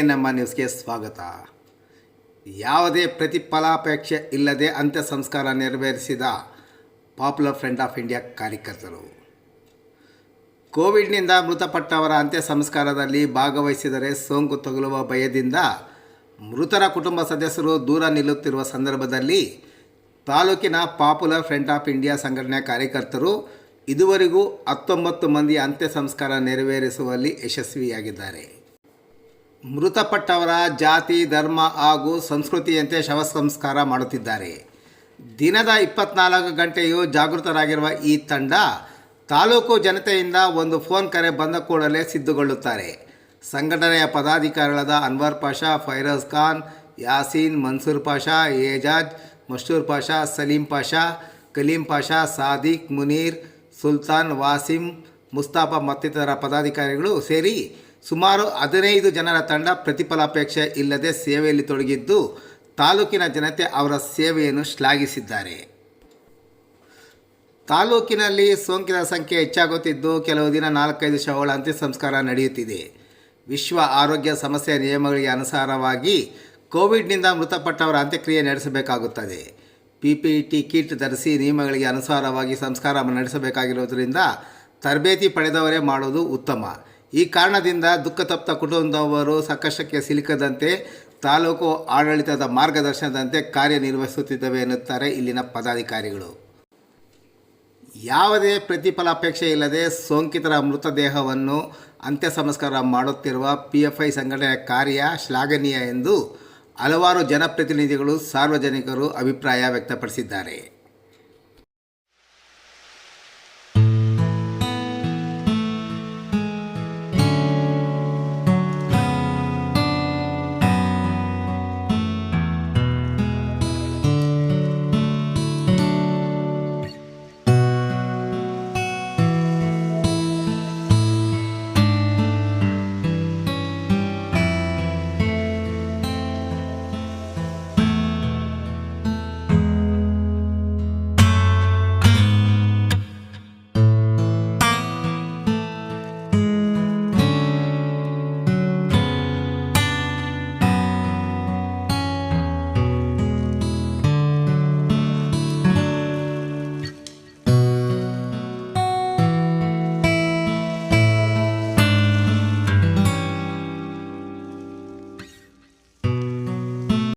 ನಮ್ಮ ನ್ಯೂಸ್ಗೆ ಸ್ವಾಗತ. ಯಾವುದೇ ಪ್ರತಿಫಲಾಪೇಕ್ಷೆ ಇಲ್ಲದೆ ಅಂತ್ಯ ಸಂಸ್ಕಾರ ನೆರವೇರಿಸಿದ ಪಾಪ್ಯುಲರ್ ಫ್ರಂಟ್ ಆಫ್ ಇಂಡಿಯಾ ಕಾರ್ಯಕರ್ತರು. ಕೋವಿಡ್ನಿಂದ ಮೃತಪಟ್ಟವರ ಅಂತ್ಯ ಸಂಸ್ಕಾರದಲ್ಲಿ ಭಾಗವಹಿಸಿದರೆ ಸೋಂಕು ತಗುಲುವ ಭಯದಿಂದ ಮೃತರ ಕುಟುಂಬ ಸದಸ್ಯರು ದೂರ ನಿಲ್ಲುತ್ತಿರುವ ಸಂದರ್ಭದಲ್ಲಿ ತಾಲೂಕಿನ ಪಾಪ್ಯುಲರ್ ಫ್ರಂಟ್ ಆಫ್ ಇಂಡಿಯಾ ಸಂಘಟನೆಯ ಕಾರ್ಯಕರ್ತರು ಇದುವರೆಗೂ 19 ಮಂದಿ ಅಂತ್ಯ ಸಂಸ್ಕಾರ ನೆರವೇರಿಸುವಲ್ಲಿ ಯಶಸ್ವಿಯಾಗಿದ್ದಾರೆ. ಮೃತಪಟ್ಟವರ ಜಾತಿ, ಧರ್ಮ ಹಾಗೂ ಸಂಸ್ಕೃತಿಯಂತೆ ಶವ ಸಂಸ್ಕಾರ ಮಾಡುತ್ತಿದ್ದಾರೆ. ದಿನದ 24 ಗಂಟೆಯೂ ಜಾಗೃತರಾಗಿರುವ ಈ ತಂಡ ತಾಲೂಕು ಜನತೆಯಿಂದ ಒಂದು ಫೋನ್ ಕರೆ ಬಂದ ಕೂಡಲೇ ಸಿದ್ಧಗೊಳ್ಳುತ್ತಾರೆ. ಸಂಘಟನೆಯ ಪದಾಧಿಕಾರಿಗಳಾದ ಅನ್ವರ್ ಪಾಷಾ, ಫೈರೋಜ್ ಖಾನ್, ಯಾಸೀನ್, ಮನ್ಸೂರ್ ಪಾಷಾ, ಏಜಾಜ್, ಮಸ್ಟೂರ್ ಪಾಷಾ, ಸಲೀಂ ಪಾಷಾ, ಕಲೀಂ ಪಾಷಾ, ಸಾದಿಕ್, ಮುನೀರ್, ಸುಲ್ತಾನ್, ವಾಸಿಂ, ಮುಸ್ತಾಫಾ ಮತ್ತಿತರ ಪದಾಧಿಕಾರಿಗಳು ಸೇರಿ ಸುಮಾರು 15 ಜನರ ತಂಡ ಪ್ರತಿಫಲಾಪೇಕ್ಷೆ ಇಲ್ಲದೆ ಸೇವೆಯಲ್ಲಿ ತೊಡಗಿದ್ದು ತಾಲೂಕಿನ ಜನತೆ ಅವರ ಸೇವೆಯನ್ನು ಶ್ಲಾಘಿಸಿದ್ದಾರೆ. ತಾಲೂಕಿನಲ್ಲಿ ಸೋಂಕಿತರ ಸಂಖ್ಯೆ ಹೆಚ್ಚಾಗುತ್ತಿದ್ದು ಕೆಲವು ದಿನ 4-5 ಶವಗಳ ಅಂತ್ಯ ಸಂಸ್ಕಾರ ನಡೆಯುತ್ತಿದೆ. ವಿಶ್ವ ಆರೋಗ್ಯ ಸಂಸ್ಥೆಯ ನಿಯಮಗಳಿಗೆ ಅನುಸಾರವಾಗಿ ಕೋವಿಡ್ನಿಂದ ಮೃತಪಟ್ಟವರ ಅಂತ್ಯಕ್ರಿಯೆ ನಡೆಸಬೇಕಾಗುತ್ತದೆ. PPE ಕಿಟ್ ಧರಿಸಿ ನಿಯಮಗಳಿಗೆ ಅನುಸಾರವಾಗಿ ಸಂಸ್ಕಾರ ನಡೆಸಬೇಕಾಗಿರುವುದರಿಂದ ತರಬೇತಿ ಪಡೆದವರೇ ಮಾಡುವುದು ಉತ್ತಮ. ಈ ಕಾರಣದಿಂದ ದುಃಖತಪ್ತ ಕುಟುಂಬದವರು ಸಂಕಷ್ಟಕ್ಕೆ ಸಿಲುಕದಂತೆ ತಾಲೂಕು ಆಡಳಿತದ ಮಾರ್ಗದರ್ಶನದಂತೆ ಕಾರ್ಯನಿರ್ವಹಿಸುತ್ತಿದ್ದೇವೆ ಎನ್ನುತ್ತಾರೆ ಇಲ್ಲಿನ ಪದಾಧಿಕಾರಿಗಳು. ಯಾವುದೇ ಪ್ರತಿಫಲಾಪೇಕ್ಷೆ ಇಲ್ಲದೆ ಸೋಂಕಿತರ ಮೃತದೇಹವನ್ನು ಅಂತ್ಯ ಸಂಸ್ಕಾರ ಮಾಡುತ್ತಿರುವ PFI ಸಂಘಟನೆಯ ಕಾರ್ಯ ಶ್ಲಾಘನೀಯ ಎಂದು ಹಲವಾರು ಜನಪ್ರತಿನಿಧಿಗಳು, ಸಾರ್ವಜನಿಕರು ಅಭಿಪ್ರಾಯ ವ್ಯಕ್ತಪಡಿಸಿದ್ದಾರೆ.